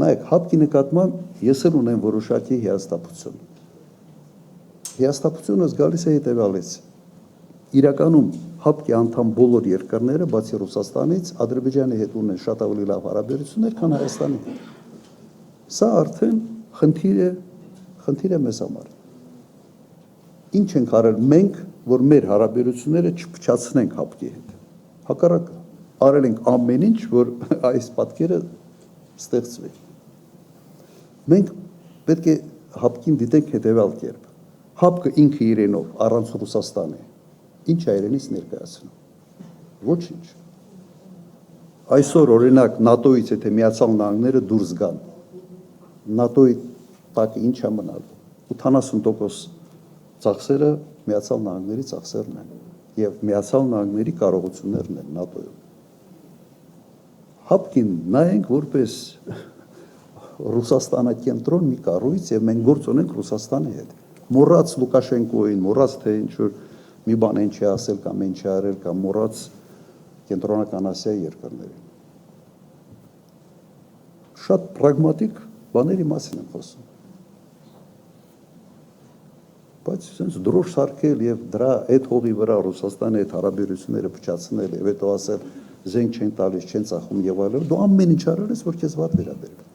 նայեք, հապկի նկատմամբ ես էլ ունեմ որոշակի հիասթափություն։ Հիասթափությունը գալիս է հետևյալից։ Իրականում հապկի անդամ բոլոր երկրները, բացի Ռուսաստանից, Ադրբեջանի հետ ունեն շատ ավելի լավ հարաբերություններ, քան Հայաստանի հետ։ Սա արդեն խնդիր է մեզ համար։ Ինչ ենք արել մենք, որ մեր հարաբերությունները չփչացնենք հապկի հետ։ Հակառակը, արել ենք ամեն ինչ, որ այս պատկերը ստեղծվի։ Մենք պետք է հապկին դիտենք հետևյալ կերպ։ Հապկը ինքը իրենով առանց Ռուսաստանի ինչ է իրենից ներկայացնում։ Ոչինչ։ Այսօր օրինակ ՆԱՏՕ-ից եթե Միացյալ Նահանգները դուրս գան, ՆԱՏՕ-ի տակը ինչ է մնալու։ 80% ծախսերը Միացյալ Նահանգների ծախսերն են եւ Միացյալ Նահանգների կարողություններն են ՆԱՏՕ-ում։ Հապկին նայենք որպես Ռուսաստանակենտրոն մի կառույց եւ մենք գործ ունենք Ռուսաստանի հետ։ Մոռաց Լուկաշենկոին, մոռաց թե ինչ որ մի բան ինչ է ասել կամ ինչ է արել կամ մոռաց կենտրոնական Ասիայի երկրներին։ Շատ պրագմատիկ բաների մասին եմ խոսում։ Բայց sense դրոշ սարքել եւ դրա այդ հողի վրա Ռուսաստանի հետ հարաբերությունները փչացնել եւ հետո ասել զենք չեն տալիս, չեն ծախում եւ այլն, դու ամեն ինչ արել ես, որ քեզ վատ վերաբերվի։